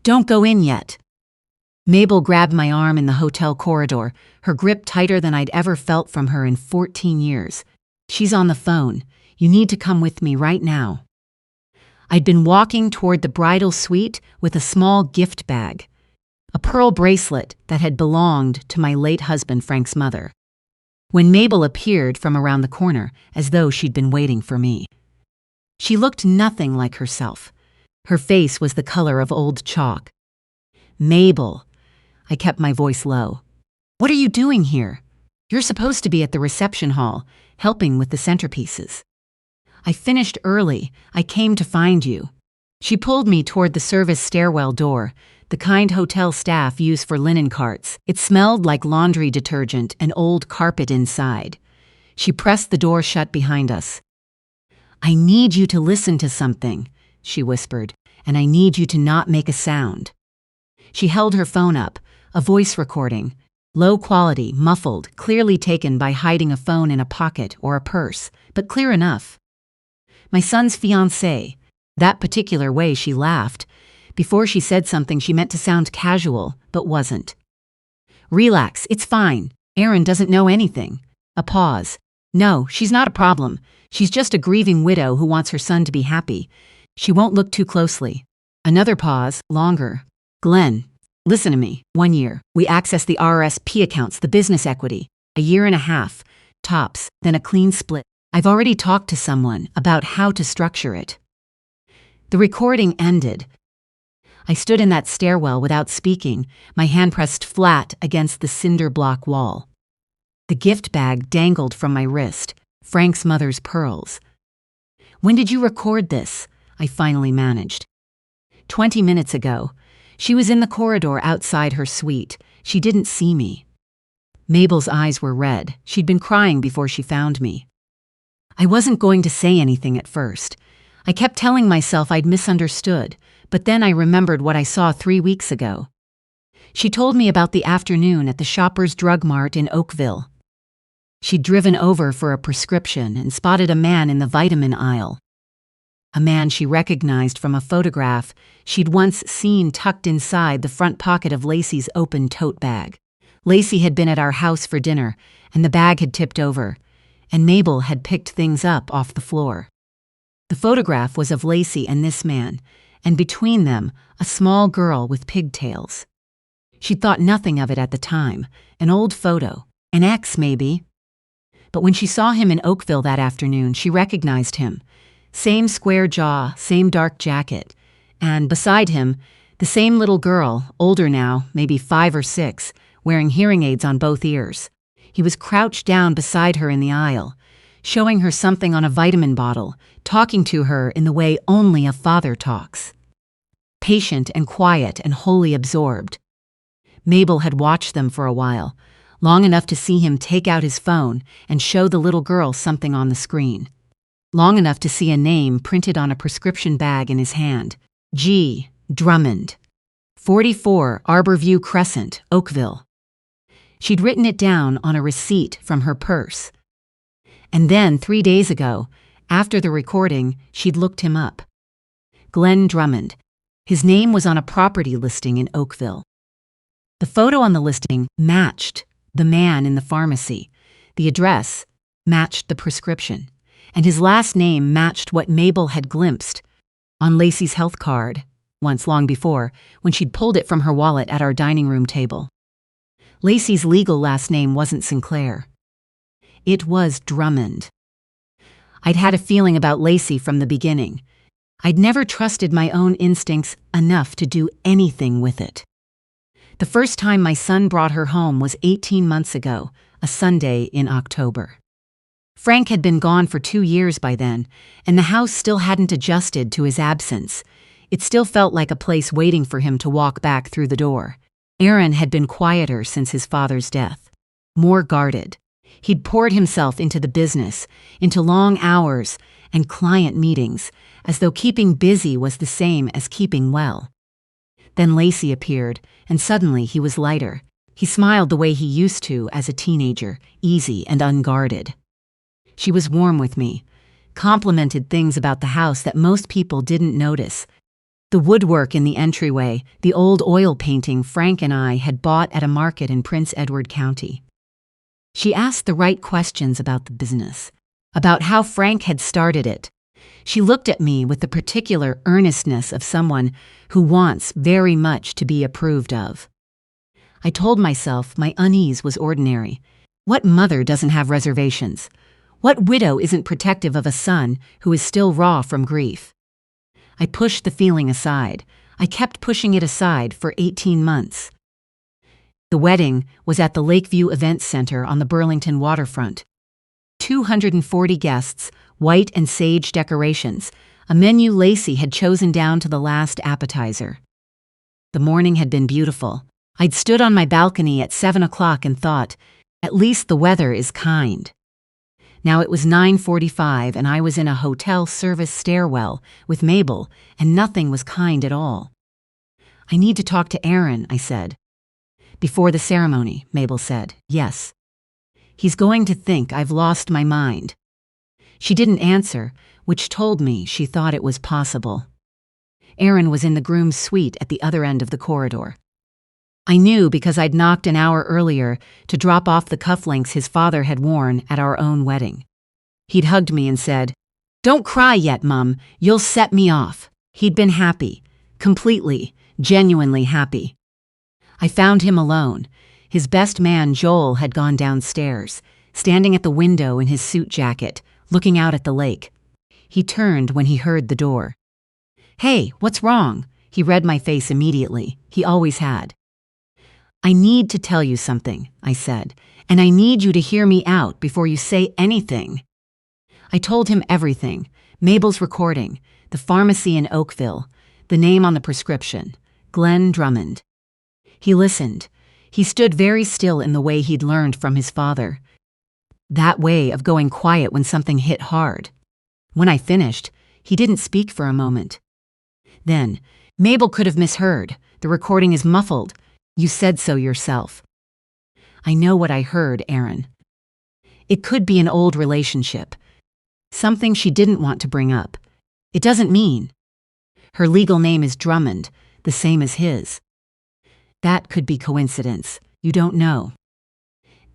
Don't go in yet. Mabel grabbed my arm in the hotel corridor, her grip tighter than I'd ever felt from her in 14 years. She's on the phone. You need to come with me right now. I'd been walking toward the bridal suite with a small gift bag, a pearl bracelet that had belonged to my late husband Frank's mother, when Mabel appeared from around the corner as though she'd been waiting for me. She looked nothing like herself. Her face was the color of old chalk. Mabel, I kept my voice low. What are you doing here? You're supposed to be at the reception hall, helping with the centerpieces. I finished early. I came to find you. She pulled me toward the service stairwell door, the kind hotel staff use for linen carts. It smelled like laundry detergent and old carpet inside. She pressed the door shut behind us. I need you to listen to something, she whispered, and I need you to not make a sound. She held her phone up, a voice recording, low quality, muffled, clearly taken by hiding a phone in a pocket or a purse, but clear enough. My son's fiancé. That particular way she laughed. Before she said something she meant to sound casual, but wasn't. Relax, it's fine. Erin doesn't know anything. A pause. No, she's not a problem. She's just a grieving widow who wants her son to be happy. She won't look too closely. Another pause, longer. Glenn, listen to me. 1 year. We access the RRSP accounts, the business equity. 1.5 years, tops, then a clean split. I've already talked to someone about how to structure it. The recording ended. I stood in that stairwell without speaking, my hand pressed flat against the cinder block wall. The gift bag dangled from my wrist, Frank's mother's pearls. When did you record this? I finally managed. 20 minutes ago. She was in the corridor outside her suite. She didn't see me. Mabel's eyes were red. She'd been crying before she found me. I wasn't going to say anything at first. I kept telling myself I'd misunderstood, but then I remembered what I saw 3 weeks ago. She told me about the afternoon at the Shoppers Drug Mart in Oakville. She'd driven over for a prescription and spotted a man in the vitamin aisle. A man she recognized from a photograph she'd once seen tucked inside the front pocket of Lacey's open tote bag. Lacey had been at our house for dinner, and the bag had tipped over, and Mabel had picked things up off the floor. The photograph was of Lacey and this man, and between them, a small girl with pigtails. She'd thought nothing of it at the time, an old photo, an ex maybe. But when she saw him in Oakville that afternoon, she recognized him. Same square jaw, same dark jacket, and beside him, the same little girl, older now, maybe 5 or 6, wearing hearing aids on both ears. He was crouched down beside her in the aisle, showing her something on a vitamin bottle, talking to her in the way only a father talks. Patient and quiet and wholly absorbed. Mabel had watched them for a while, long enough to see him take out his phone and show the little girl something on the screen. Long enough to see a name printed on a prescription bag in his hand. G. Drummond. 44 Arborview Crescent, Oakville. She'd written it down on a receipt from her purse. And then, 3 days ago, after the recording, she'd looked him up. Glenn Drummond. His name was on a property listing in Oakville. The photo on the listing matched the man in the pharmacy. The address matched the prescription. And his last name matched what Mabel had glimpsed on Lacey's health card, once long before, when she'd pulled it from her wallet at our dining room table. Lacey's legal last name wasn't Sinclair. It was Drummond. I'd had a feeling about Lacey from the beginning. I'd never trusted my own instincts enough to do anything with it. The first time my son brought her home was 18 months ago, a Sunday in October. Frank had been gone for 2 years by then, and the house still hadn't adjusted to his absence. It still felt like a place waiting for him to walk back through the door. Aaron had been quieter since his father's death, more guarded. He'd poured himself into the business, into long hours and client meetings, as though keeping busy was the same as keeping well. Then Lacey appeared, and suddenly he was lighter. He smiled the way he used to as a teenager, easy and unguarded. She was warm with me, complimented things about the house that most people didn't notice. The woodwork in the entryway, the old oil painting Frank and I had bought at a market in Prince Edward County. She asked the right questions about the business, about how Frank had started it. She looked at me with the particular earnestness of someone who wants very much to be approved of. I told myself my unease was ordinary. What mother doesn't have reservations? What widow isn't protective of a son who is still raw from grief? I pushed the feeling aside. I kept pushing it aside for 18 months. The wedding was at the Lakeview Event Center on the Burlington waterfront. 240 guests, white and sage decorations, a menu Lacey had chosen down to the last appetizer. The morning had been beautiful. I'd stood on my balcony at 7 o'clock and thought, at least the weather is kind. Now it was 9:45 and I was in a hotel service stairwell with Mabel, and nothing was kind at all. I need to talk to Aaron, I said. Before the ceremony, Mabel said, yes. He's going to think I've lost my mind. She didn't answer, which told me she thought it was possible. Aaron was in the groom's suite at the other end of the corridor. I knew because I'd knocked an hour earlier to drop off the cufflinks his father had worn at our own wedding. He'd hugged me and said, "Don't cry yet, Mum, you'll set me off." He'd been happy, completely, genuinely happy. I found him alone. His best man, Joel, had gone downstairs, standing at the window in his suit jacket, looking out at the lake. He turned when he heard the door. "Hey, what's wrong?" He read my face immediately. He always had. "I need to tell you something," I said, "and I need you to hear me out before you say anything." I told him everything: Mabel's recording, the pharmacy in Oakville, the name on the prescription, Glenn Drummond. He listened. He stood very still in the way he'd learned from his father. That way of going quiet when something hit hard. When I finished, he didn't speak for a moment. Then, "Mabel could have misheard. The recording is muffled. You said so yourself." I know what I heard, Aaron. It could be an old relationship. Something she didn't want to bring up. It doesn't mean. Her legal name is Drummond, the same as his. That could be coincidence. You don't know.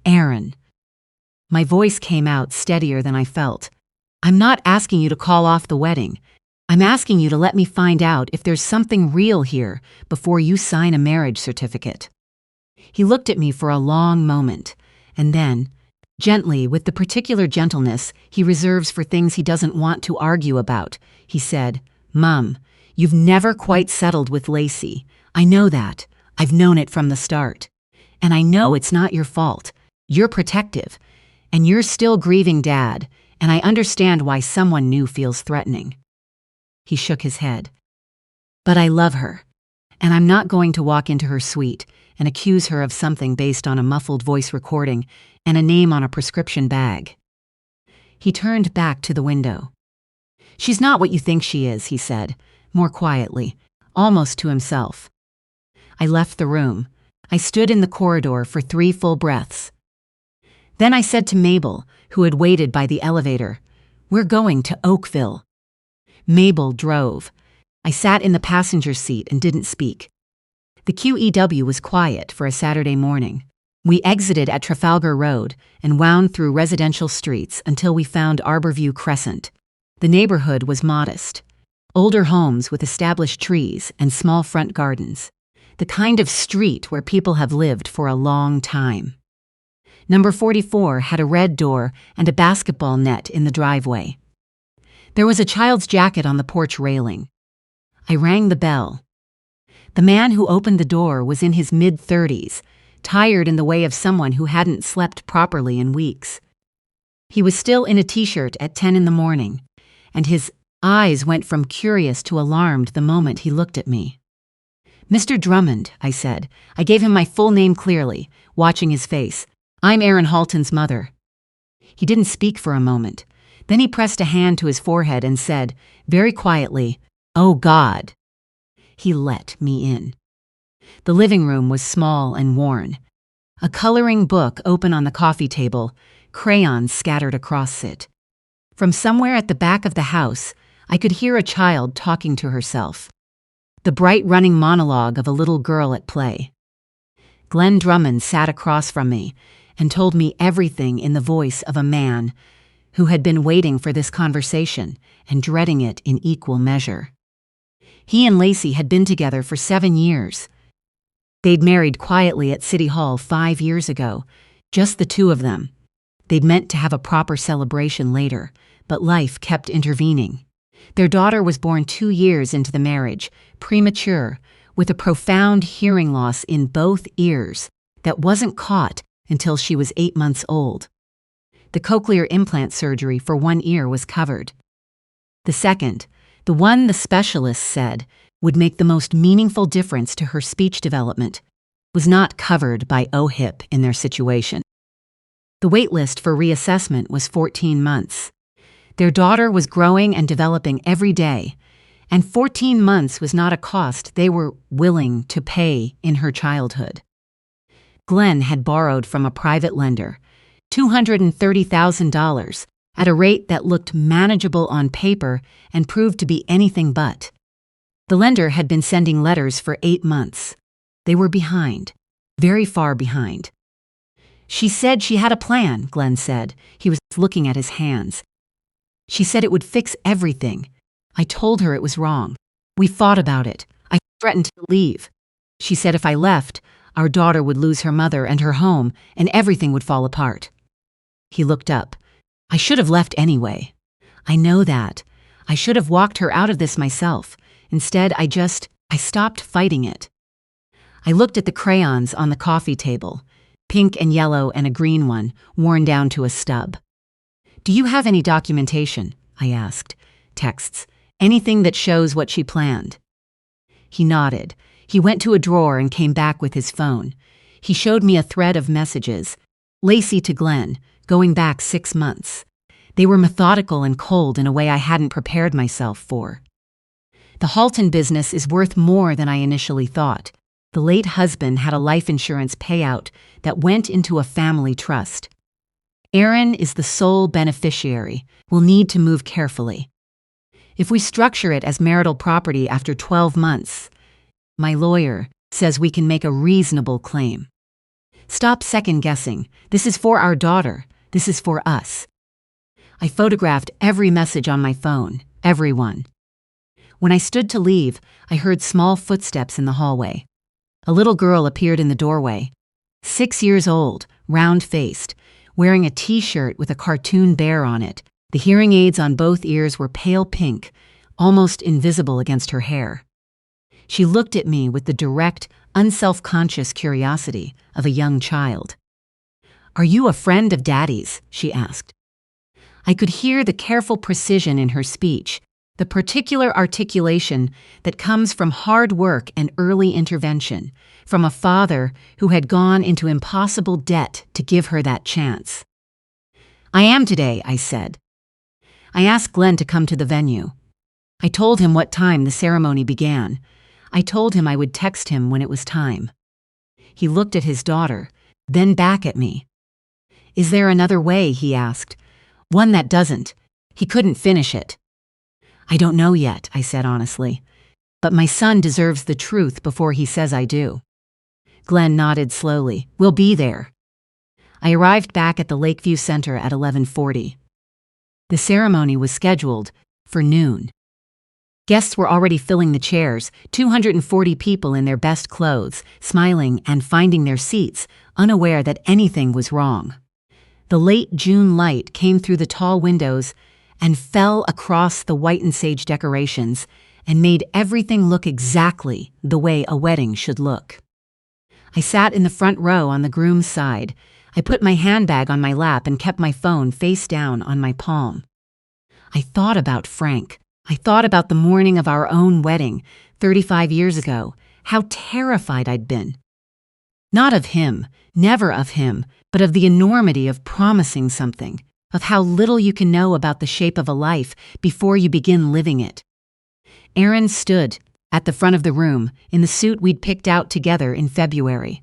Aaron. My voice came out steadier than I felt. I'm not asking you to call off the wedding. I'm asking you to let me find out if there's something real here before you sign a marriage certificate. He looked at me for a long moment, and then, gently, with the particular gentleness he reserves for things he doesn't want to argue about, he said, "Mum, you've never quite settled with Lacey. I know that. I've known it from the start. And I know it's not your fault. You're protective. And you're still grieving Dad, and I understand why someone new feels threatening." He shook his head. "But I love her, and I'm not going to walk into her suite and accuse her of something based on a muffled voice recording and a name on a prescription bag." He turned back to the window. "She's not what you think she is," he said, more quietly, almost to himself. I left the room. I stood in the corridor for 3 full breaths. Then I said to Mabel, who had waited by the elevator, "We're going to Oakville." Mabel drove. I sat in the passenger seat and didn't speak. The QEW was quiet for a Saturday morning. We exited at Trafalgar Road and wound through residential streets until we found Arborview Crescent. The neighborhood was modest. Older homes with established trees and small front gardens. The kind of street where people have lived for a long time. Number 44 had a red door and a basketball net in the driveway. There was a child's jacket on the porch railing. I rang the bell. The man who opened the door was in his mid-30s, tired in the way of someone who hadn't slept properly in weeks. He was still in a t-shirt at 10 in the morning, and his eyes went from curious to alarmed the moment he looked at me. "Mr. Drummond," I said. I gave him my full name clearly, watching his face. "I'm Aaron Halton's mother." He didn't speak for a moment. Then he pressed a hand to his forehead and said, very quietly, "Oh, God." He let me in. The living room was small and worn. A coloring book open on the coffee table, crayons scattered across it. From somewhere at the back of the house, I could hear a child talking to herself. the bright running monologue of a little girl at play. Glenn Drummond sat across from me and told me everything in the voice of a man who had been waiting for this conversation and dreading it in equal measure. He and Lacey had been together for 7 years. They'd married quietly at City Hall 5 years ago, just the two of them. They'd meant to have a proper celebration later, but life kept intervening. Their daughter was born 2 years into the marriage, premature, with a profound hearing loss in both ears that wasn't caught until she was 8 months old. The cochlear implant surgery for one ear was covered. The second, the one the specialist said would make the most meaningful difference to her speech development, was not covered by OHIP in their situation. The wait list for reassessment was 14 months. Their daughter was growing and developing every day, and 14 months was not a cost they were willing to pay in her childhood. Glenn had borrowed from a private lender $230,000 at a rate that looked manageable on paper and proved to be anything but. The lender had been sending letters for 8 months. They were behind, very far behind. She said she had a plan, Glenn said. He was looking at his hands. She said it would fix everything. I told her it was wrong. We fought about it. I threatened to leave. She said if I left, our daughter would lose her mother and her home, and everything would fall apart. He looked up. I should have left anyway. I know that. I should have walked her out of this myself. Instead, I stopped fighting it. I looked at the crayons on the coffee table, pink and yellow and a green one, worn down to a stub. Do you have any documentation? I asked. Texts. Anything that shows what she planned. He nodded. He went to a drawer and came back with his phone. He showed me a thread of messages. Lacey to Glenn, going back 6 months. They were methodical and cold in a way I hadn't prepared myself for. The Halton business is worth more than I initially thought. The late husband had a life insurance payout that went into a family trust. Aaron is the sole beneficiary. We'll need to move carefully. If we structure it as marital property after 12 months, my lawyer says we can make a reasonable claim. Stop second-guessing. This is for our daughter. This is for us. I photographed every message on my phone, everyone. When I stood to leave, I heard small footsteps in the hallway. A little girl appeared in the doorway. 6 years old, round-faced, wearing a t-shirt with a cartoon bear on it. The hearing aids on both ears were pale pink, almost invisible against her hair. She looked at me with the direct, unself-conscious curiosity of a young child. Are you a friend of Daddy's? She asked. I could hear the careful precision in her speech, the particular articulation that comes from hard work and early intervention, from a father who had gone into impossible debt to give her that chance. I am today, I said. I asked Glenn to come to the venue. I told him what time the ceremony began. I told him I would text him when it was time. He looked at his daughter, then back at me. Is there another way, he asked. One that doesn't. He couldn't finish it. I don't know yet, I said honestly. But my son deserves the truth before he says I do. Glenn nodded slowly. We'll be there. I arrived back at the Lakeview Center at 11:40. The ceremony was scheduled for noon. Guests were already filling the chairs, 240 people in their best clothes, smiling and finding their seats, unaware that anything was wrong. The late June light came through the tall windows and fell across the white and sage decorations and made everything look exactly the way a wedding should look. I sat in the front row on the groom's side. I put my handbag on my lap and kept my phone face down on my palm. I thought about Frank. I thought about the morning of our own wedding, 35 years ago, how terrified I'd been. Not of him, never of him, but of the enormity of promising something, of how little you can know about the shape of a life before you begin living it. Aaron stood at the front of the room in the suit we'd picked out together in February.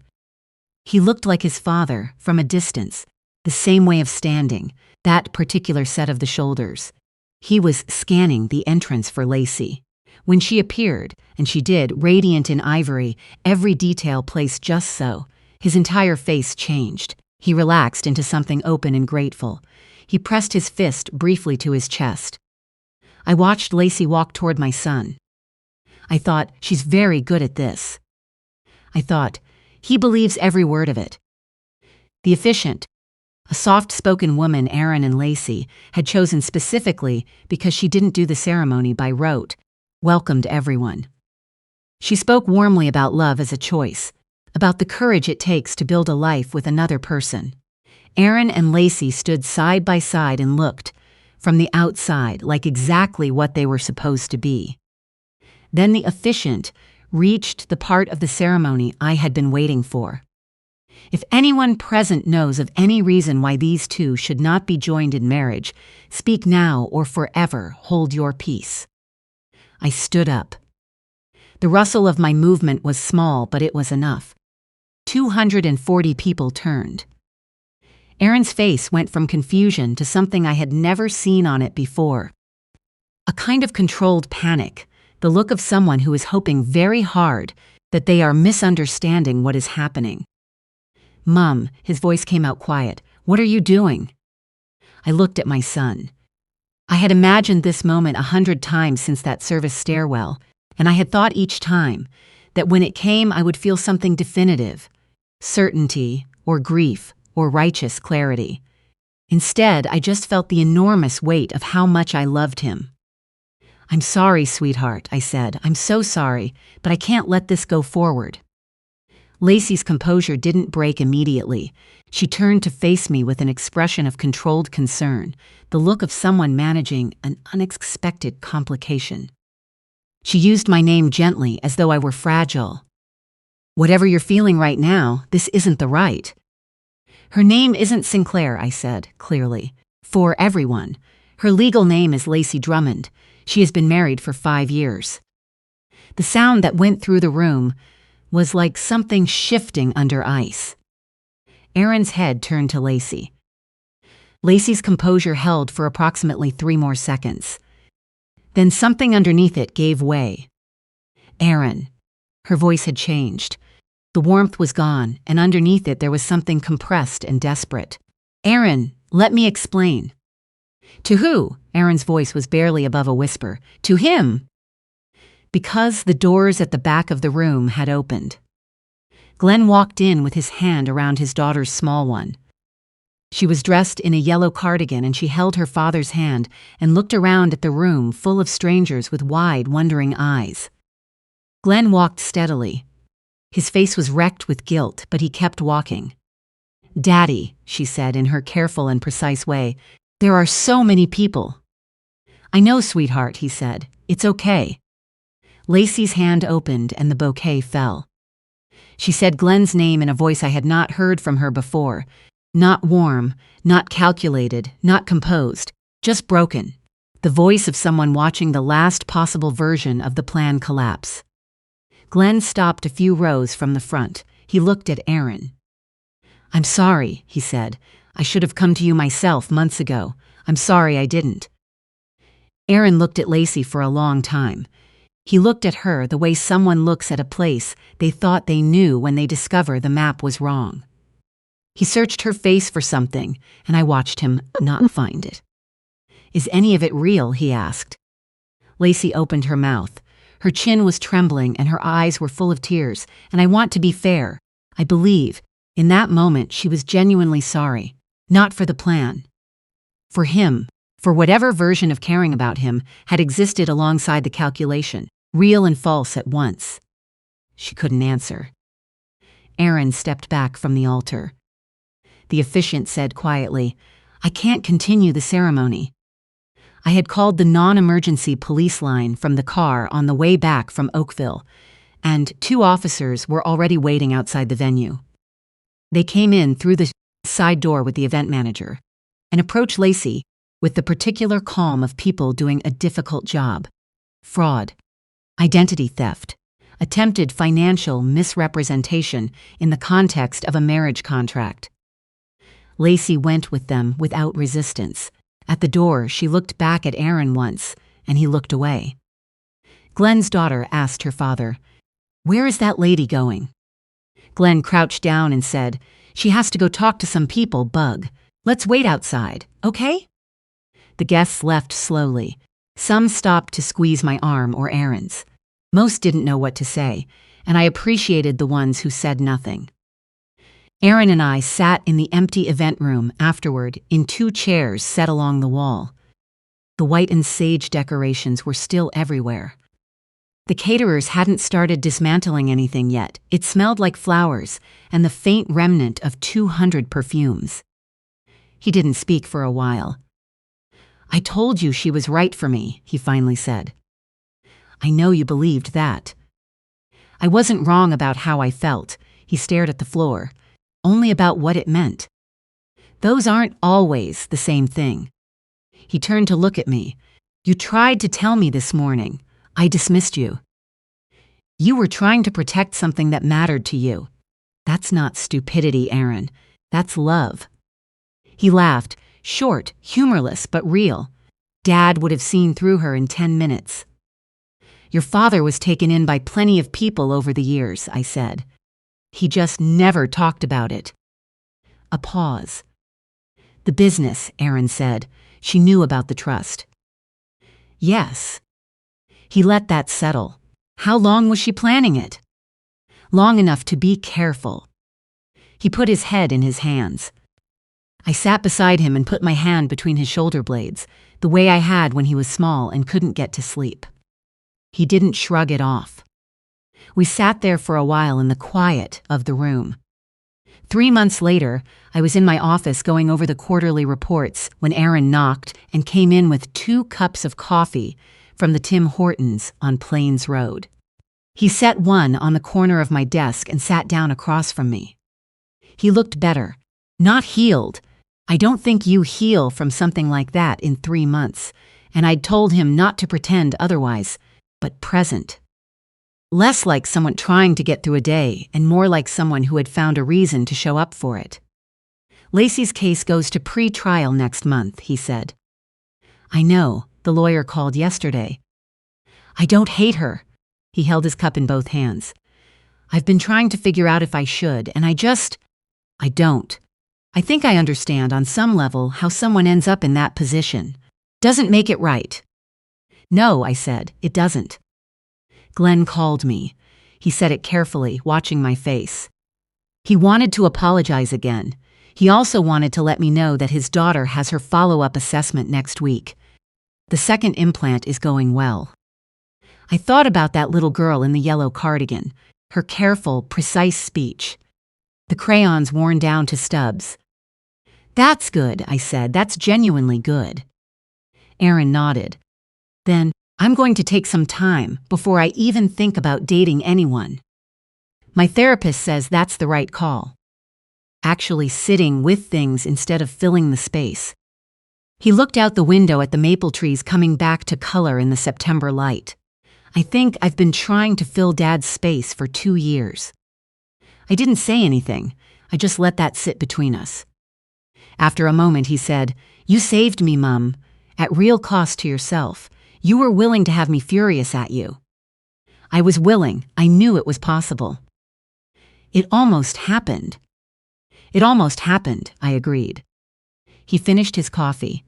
He looked like his father from a distance, the same way of standing, that particular set of the shoulders. He was scanning the entrance for Lacey. When she appeared, and she did, radiant in ivory, every detail placed just so, his entire face changed. He relaxed into something open and grateful. He pressed his fist briefly to his chest. I watched Lacey walk toward my son. I thought, she's very good at this. I thought, he believes every word of it. The officiant, a soft-spoken woman Aaron and Lacey had chosen specifically because she didn't do the ceremony by rote, welcomed everyone. She spoke warmly about love as a choice, about the courage it takes to build a life with another person. Aaron and Lacey stood side by side and looked, from the outside, like exactly what they were supposed to be. Then the officiant reached the part of the ceremony I had been waiting for. If anyone present knows of any reason why these two should not be joined in marriage, speak now or forever hold your peace. I stood up. The rustle of my movement was small, but it was enough. 240 people turned. Aaron's face went from confusion to something I had never seen on it before. A kind of controlled panic, the look of someone who is hoping very hard that they are misunderstanding what is happening. "Mum," his voice came out quiet, "what are you doing?" I looked at my son. I had imagined this moment 100 times since that service stairwell, and I had thought each time that when it came I would feel something definitive, certainty or grief or righteous clarity. Instead, I just felt the enormous weight of how much I loved him. "I'm sorry, sweetheart," I said. "I'm so sorry, but I can't let this go forward." Lacey's composure didn't break immediately. She turned to face me with an expression of controlled concern, the look of someone managing an unexpected complication. She used my name gently, as though I were fragile. "Whatever you're feeling right now, this isn't the right." "Her name isn't Sinclair," I said, clearly. "For everyone. Her legal name is Lacey Drummond. She has been married for 5 years." The sound that went through the room was like something shifting under ice. Aaron's head turned to Lacey. Lacey's composure held for approximately 3 more seconds. Then something underneath it gave way. "Aaron." Her voice had changed. The warmth was gone, and underneath it there was something compressed and desperate. "Aaron, let me explain." "To who?" Aaron's voice was barely above a whisper. "To him." Because the doors at the back of the room had opened. Glenn walked in with his hand around his daughter's small one. She was dressed in a yellow cardigan, and she held her father's hand and looked around at the room full of strangers with wide, wondering eyes. Glenn walked steadily. His face was wrecked with guilt, but he kept walking. "Daddy," she said in her careful and precise way, "there are so many people." "I know, sweetheart," he said. "It's okay." Lacey's hand opened and the bouquet fell. She said Glenn's name in a voice I had not heard from her before. Not warm, not calculated, not composed, just broken. The voice of someone watching the last possible version of the plan collapse. Glenn stopped a few rows from the front. He looked at Aaron. "I'm sorry," he said. "I should have come to you myself months ago. I'm sorry I didn't." Aaron looked at Lacey for a long time. He looked at her the way someone looks at a place they thought they knew when they discover the map was wrong. He searched her face for something, and I watched him not find it. "Is any of it real?" he asked. Lacey opened her mouth. Her chin was trembling and her eyes were full of tears, and I want to be fair. I believe, in that moment, she was genuinely sorry. Not for the plan. For him. For whatever version of caring about him had existed alongside the calculation, real and false at once. She couldn't answer. Aaron stepped back from the altar. The officiant said quietly, "I can't continue the ceremony." I had called the non-emergency police line from the car on the way back from Oakville, and 2 officers were already waiting outside the venue. They came in through the side door with the event manager and approached Lacey with the particular calm of people doing a difficult job. Fraud, identity theft, attempted financial misrepresentation in the context of a marriage contract. Lacey went with them without resistance. At the door, she looked back at Aaron once, and he looked away. Glenn's daughter asked her father, "Where is that lady going?" Glenn crouched down and said, "She has to go talk to some people, Bug. Let's wait outside, okay?" The guests left slowly. Some stopped to squeeze my arm or Aaron's. Most didn't know what to say, and I appreciated the ones who said nothing. Aaron and I sat in the empty event room afterward in 2 chairs set along the wall. The white and sage decorations were still everywhere. The caterers hadn't started dismantling anything yet. It smelled like flowers and the faint remnant of 200 perfumes. He didn't speak for a while. "I told you she was right for me," he finally said. "I know you believed that." "I wasn't wrong about how I felt," he stared at the floor, "only about what it meant. Those aren't always the same thing." He turned to look at me. "You tried to tell me this morning. I dismissed you. You were trying to protect something that mattered to you. That's not stupidity, Aaron. That's love." He laughed, short, humorless, but real. Dad would have seen through her in 10 minutes. "Your father was taken in by plenty of people over the years," I said. "He just never talked about it." A pause. "The business," Aaron said. "She knew about the trust." "Yes." He let that settle. "How long was she planning it?" "Long enough to be careful." He put his head in his hands. I sat beside him and put my hand between his shoulder blades, the way I had when he was small and couldn't get to sleep. He didn't shrug it off. We sat there for a while in the quiet of the room. 3 months later, I was in my office going over the quarterly reports when Aaron knocked and came in with 2 cups of coffee from the Tim Hortons on Plains Road. He set one on the corner of my desk and sat down across from me. He looked better, not healed. I don't think you heal from something like that in 3 months, and I'd told him not to pretend otherwise, but present. Less like someone trying to get through a day and more like someone who had found a reason to show up for it. "Lacey's case goes to pre-trial next month," he said. "I know, the lawyer called yesterday." "I don't hate her." He held his cup in both hands. "I've been trying to figure out if I should, and I don't. I think I understand on some level how someone ends up in that position. Doesn't make it right." "No," I said, "it doesn't." "Glenn called me." He said it carefully, watching my face. "He wanted to apologize again. He also wanted to let me know that his daughter has her follow-up assessment next week. The 2nd implant is going well." I thought about that little girl in the yellow cardigan, her careful, precise speech. The crayons worn down to stubs. "That's good," I said. "That's genuinely good." Aaron nodded. "Then, I'm going to take some time before I even think about dating anyone. My therapist says that's the right call. Actually sitting with things instead of filling the space." He looked out the window at the maple trees coming back to color in the September light. "I think I've been trying to fill Dad's space for 2 years." I didn't say anything. I just let that sit between us. After a moment, he said, "You saved me, Mum. At real cost to yourself. You were willing to have me furious at you." I was willing. I knew it was possible. It almost happened." "It almost happened," I agreed. He finished his coffee.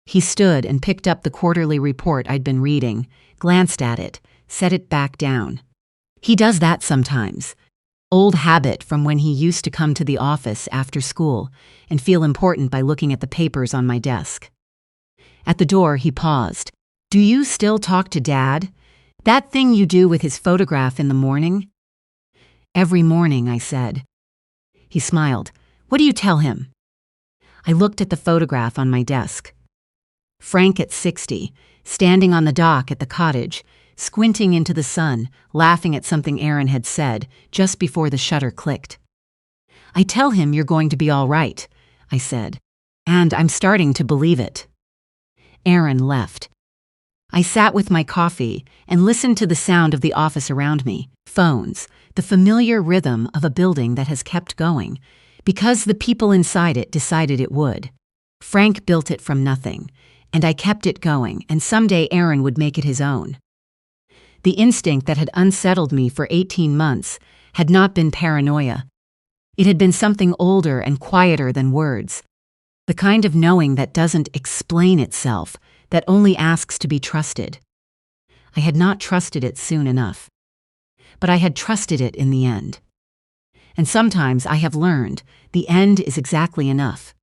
He stood and picked up the quarterly report I'd been reading, glanced at it, set it back down. He does that sometimes. Old habit from when he used to come to the office after school and feel important by looking at the papers on my desk. At the door, he paused. "Do you still talk to Dad? That thing you do with his photograph in the morning?" "Every morning," I said. He smiled. "What do you tell him?" I looked at the photograph on my desk. Frank at 60, standing on the dock at the cottage, squinting into the sun, laughing at something Aaron had said just before the shutter clicked. "I tell him you're going to be all right," I said, "and I'm starting to believe it." Aaron left. I sat with my coffee and listened to the sound of the office around me, phones, the familiar rhythm of a building that has kept going, because the people inside it decided it would. Frank built it from nothing, and I kept it going, and someday Aaron would make it his own. The instinct that had unsettled me for 18 months had not been paranoia. It had been something older and quieter than words. The kind of knowing that doesn't explain itself, that only asks to be trusted. I had not trusted it soon enough. But I had trusted it in the end. And sometimes I have learned the end is exactly enough.